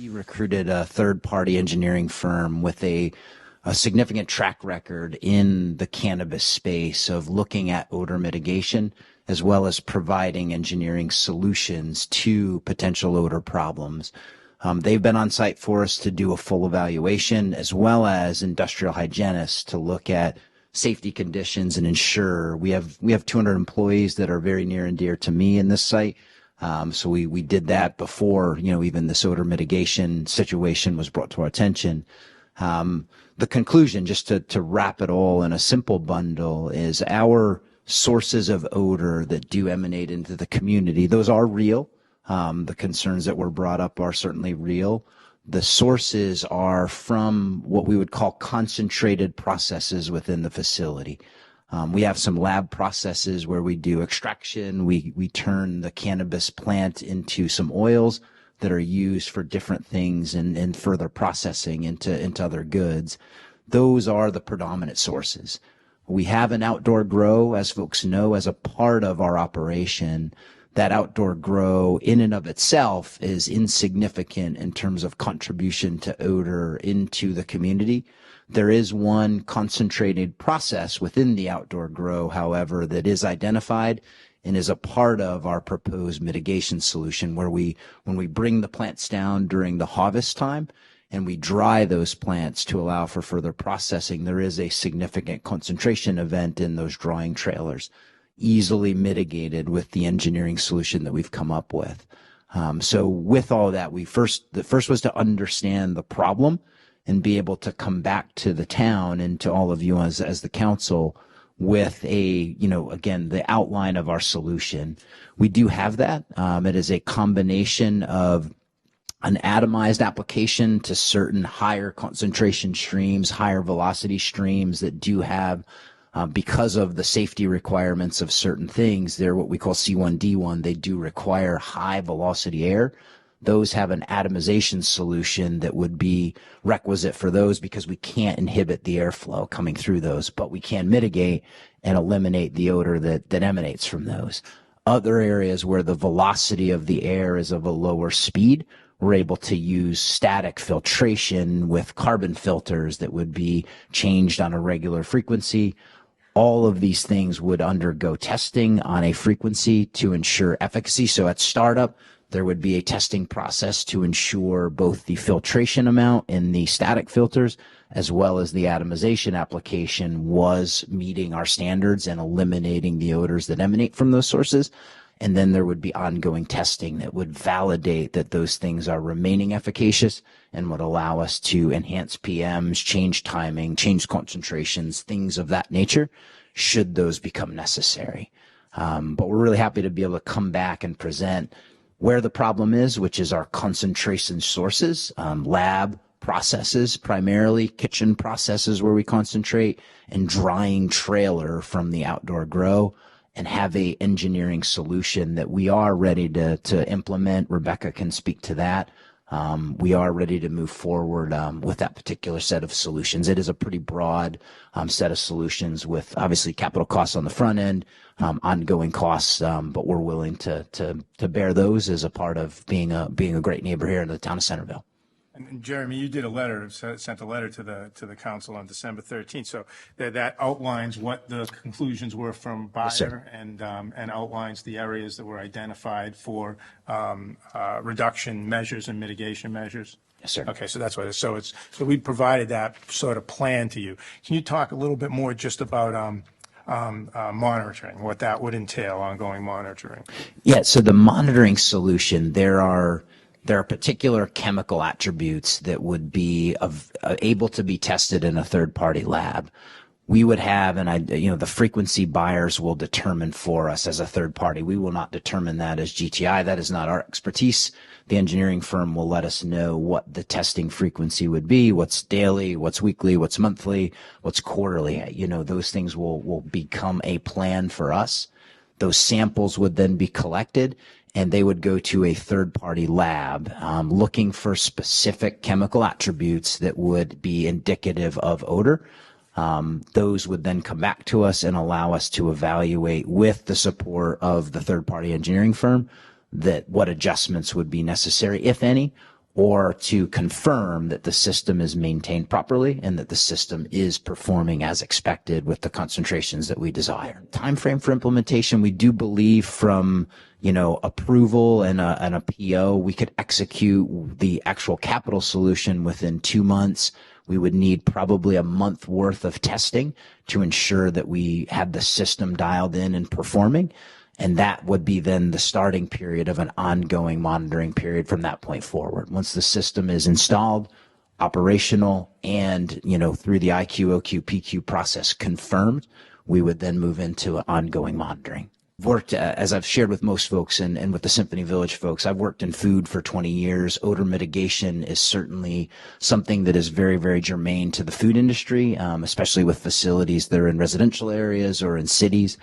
We recruited a third-party engineering firm with a significant track record in the cannabis space of looking at odor mitigation as well as providing engineering solutions to potential odor problems. They've been on site for us to do a full evaluation, as well as industrial hygienists to look at safety conditions and ensure we have 200 employees that are very near and dear to me in this site. So we did that before, even this odor mitigation situation was brought to our attention. The conclusion, just to wrap it all in a simple bundle, is our sources of odor that do emanate into the community, those are real. The concerns that were brought up are certainly real. The sources are from what we would call concentrated processes within the facility. We have some lab processes where we do extraction. We turn the cannabis plant into some oils that are used for different things and further processing into other goods. Those are the predominant sources. We have an outdoor grow, as folks know, as a part of our operation. That outdoor grow in and of itself is insignificant in terms of contribution to odor into the community. There is one concentrated process within the outdoor grow, however, that is identified and is a part of our proposed mitigation solution, where when we bring the plants down during the harvest time and we dry those plants to allow for further processing, there is a significant concentration event in those drying trailers, easily mitigated with the engineering solution that we've come up with. So with all that, the first was to understand the problem and be able to come back to the town and to all of you as the council with again, the outline of our solution. We do have that. It is a combination of an atomized application to certain higher concentration streams, higher velocity streams that do have, because of the safety requirements of certain things, they're what we call C1D1. They do require high velocity air. Those have an atomization solution that would be requisite for those because we can't inhibit the airflow coming through those, but we can mitigate and eliminate the odor that emanates from those. Other areas where the velocity of the air is of a lower speed, we're able to use static filtration with carbon filters that would be changed on a regular frequency. All of these things would undergo testing on a frequency to ensure efficacy. So at startup, there would be a testing process to ensure both the filtration amount in the static filters as well as the atomization application was meeting our standards and eliminating the odors that emanate from those sources. And then there would be ongoing testing that would validate that those things are remaining efficacious and would allow us to enhance PMs, change timing, change concentrations, things of that nature, should those become necessary. But we're really happy to be able to come back and present where the problem is, which is our concentration sources, lab processes, primarily kitchen processes where we concentrate, and drying trailer from the outdoor grow, and have a engineering solution that we are ready to implement. Rebecca can speak to that. We are ready to move forward with that particular set of solutions. It is a pretty broad set of solutions with obviously capital costs on the front end, ongoing costs, but we're willing to bear those as a part of being a great neighbor here in the town of Centreville. And Jeremy, you did sent a letter to the council on December 13th. So that outlines what the conclusions were from Bayer, yes, and outlines the areas that were identified for reduction measures and mitigation measures. Yes, sir. Okay, so that's what it is. So we provided that sort of plan to you. Can you talk a little bit more just about monitoring, what that would entail, ongoing monitoring? Yeah. So the monitoring solution, there are particular chemical attributes that would be able to be tested in a third-party lab. We would have, and the frequency buyers will determine for us as a third party. We will not determine that as GTI. That is not our expertise. The engineering firm will let us know what the testing frequency would be, what's daily, what's weekly, what's monthly, what's quarterly. Those things will become a plan for us. Those samples would then be collected, and they would go to a third-party lab looking for specific chemical attributes that would be indicative of odor. Those would then come back to us and allow us to evaluate, with the support of the third-party engineering firm, that what adjustments would be necessary, if any, or to confirm that the system is maintained properly and that the system is performing as expected with the concentrations that we desire. Time frame for implementation, we do believe from approval and a PO, we could execute the actual capital solution within 2 months. We would need probably a month worth of testing to ensure that we had the system dialed in and performing. And that would be then the starting period of an ongoing monitoring period from that point forward. Once the system is installed, operational, and, through the IQ, OQ, PQ process confirmed, we would then move into ongoing monitoring. Worked, as I've shared with most folks and with the Symphony Village folks, I've worked in food for 20 years. Odor mitigation is certainly something that is very, very germane to the food industry, especially with facilities that are in residential areas or in cities.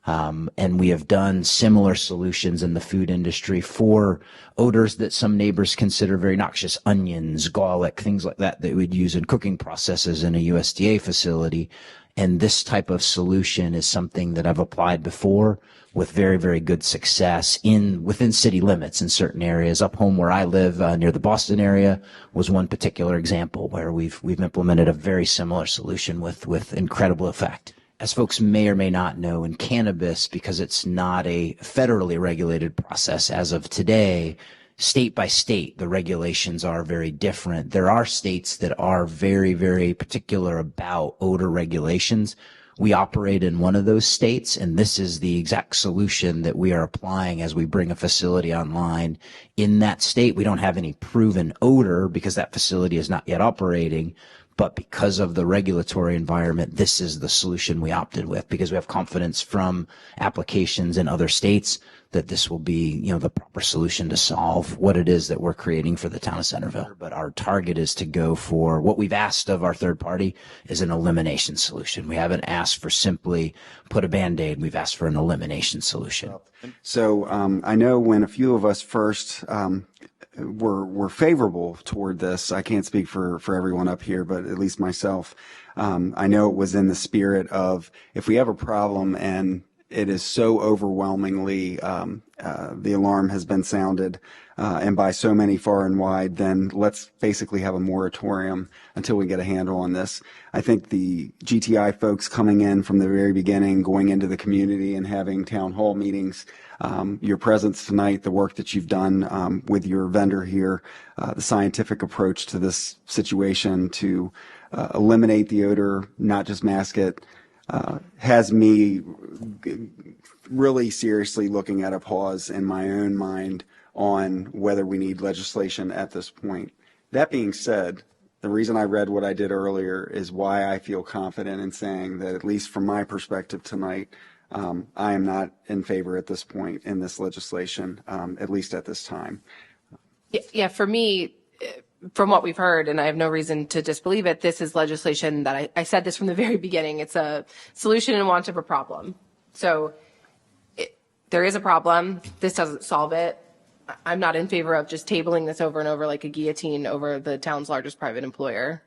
And we have done similar solutions in the food industry for odors that some neighbors consider very noxious: onions, garlic, things like that we'd use in cooking processes in a USDA facility. And this type of solution is something that I've applied before with very, very good success within city limits in certain areas. Up home where I live, near the Boston area, was one particular example where we've implemented a very similar solution with incredible effect. As folks may or may not know, in cannabis, because it's not a federally regulated process as of today, state by state, the regulations are very different. There are states that are very, very particular about odor regulations. We operate in one of those states, and this is the exact solution that we are applying as we bring a facility online in that state. We don't have any proven odor because that facility is not yet operating. But because of the regulatory environment, this is the solution we opted with, because we have confidence from applications in other states that this will be, the proper solution to solve what it is that we're creating for the town of Centreville. But our target is to go for what we've asked of our third party is an elimination solution. We haven't asked for simply put a Band-Aid. We've asked for an elimination solution. So I know when a few of us first were favorable toward this. I can't speak for everyone up here, but at least myself. I know it was in the spirit of, if we have a problem and it is so overwhelmingly, the alarm has been sounded, and by so many far and wide, then let's basically have a moratorium until we get a handle on this. I think the GTI folks coming in from the very beginning, going into the community and having town hall meetings, your presence tonight, the work that you've done with your vendor here, the scientific approach to this situation to eliminate the odor, not just mask it, has me really seriously looking at a pause in my own mind on whether we need legislation at this point. That being said, the reason I read what I did earlier is why I feel confident in saying that, at least from my perspective tonight, I am not in favor at this point in this legislation, at least at this time. Yeah, for me, from what we've heard, and I have no reason to disbelieve it, this is legislation that I said this from the very beginning. It's a solution in want of a problem. So there is a problem. This doesn't solve it. I'm not in favor of just tabling this over and over like a guillotine over the town's largest private employer.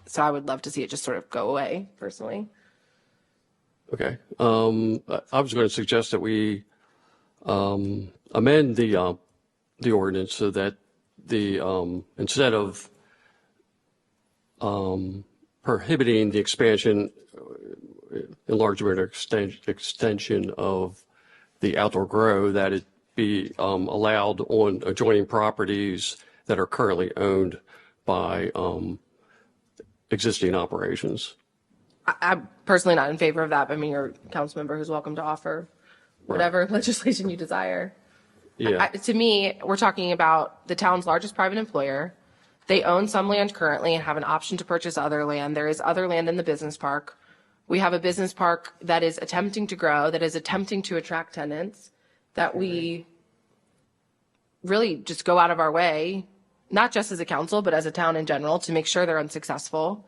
So I would love to see it just sort of go away, personally. Okay. I was going to suggest that we amend the ordinance so that instead of prohibiting the expansion, enlargement, or extension of the outdoor grow, that it be allowed on adjoining properties that are currently owned by existing operations. I'm personally not in favor of that, but I mean, you're a council member who's welcome to offer whatever legislation you desire. Yeah. To me, we're talking about the town's largest private employer. They own some land currently and have an option to purchase other land. There is other land in the business park. We have a business park that is attempting to grow, that is attempting to attract tenants, that we really just go out of our way, not just as a council, but as a town in general, to make sure they're unsuccessful.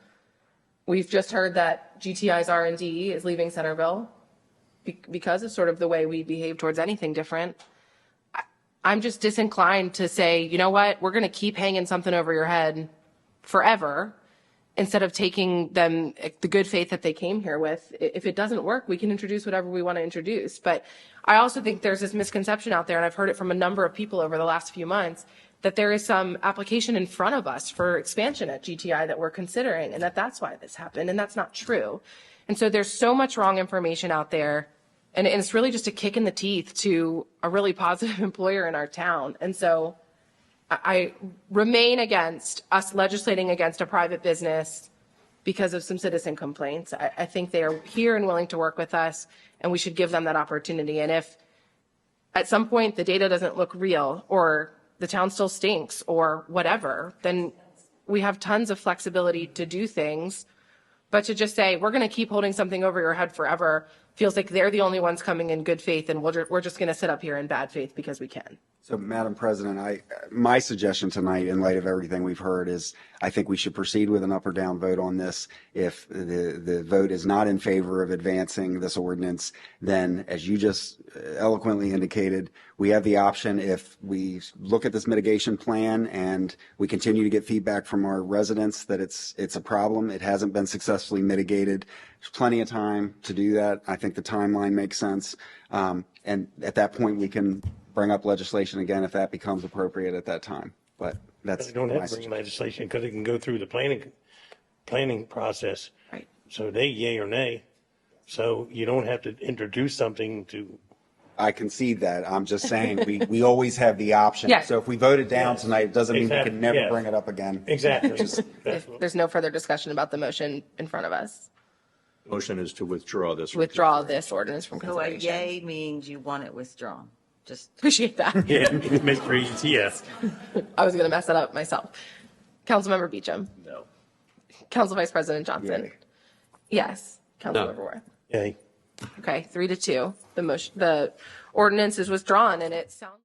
We've just heard that GTI's R&D is leaving Centreville because of sort of the way we behave towards anything different. I'm just disinclined to say, you know what, we're going to keep hanging something over your head forever instead of taking them the good faith that they came here with. If it doesn't work, we can introduce whatever we want to introduce. But I also think there's this misconception out there, and I've heard it from a number of people over the last few months, that there is some application in front of us for expansion at GTI that we're considering, and that's why this happened, and that's not true. And so there's so much wrong information out there, and it's really just a kick in the teeth to a really positive employer in our town. And so I remain against us legislating against a private business because of some citizen complaints. I think they are here and willing to work with us, and we should give them that opportunity. And if at some point the data doesn't look real, or the town still stinks, or whatever, then we have tons of flexibility to do things. But to just say, we're going to keep holding something over your head forever, feels like they're the only ones coming in good faith, and we're just going to sit up here in bad faith because we can. So, Madam President, my suggestion tonight, in light of everything we've heard, is I think we should proceed with an up or down vote on this. If the vote is not in favor of advancing this ordinance, then, as you just eloquently indicated, we have the option, if we look at this mitigation plan and we continue to get feedback from our residents that it's a problem, it hasn't been successfully mitigated, there's plenty of time to do that. I think the timeline makes sense. And at that point, we can bring up legislation again if that becomes appropriate at that time. But that's They don't have to bring legislation because it can go through the planning process. Right. So they yay or nay. So you don't have to introduce something to. I concede that. I'm just saying we always have the option. Yes. So if we vote it down tonight, it doesn't mean we Exactly. can never Yeah. bring it up again. Exactly. If there's no further discussion about the motion in front of us, Motion is to withdraw this. withdraw this ordinance from So a consideration. yay means you want it withdrawn. Just Appreciate that. Yeah, make sure you, yes. I was going to mess that up myself. Councilmember Beecham. No. Council Vice President Johnson. Yay. Yes. Councilmember No. Worth. Yay. Okay, 3-2. The ordinance is withdrawn, and it sounds.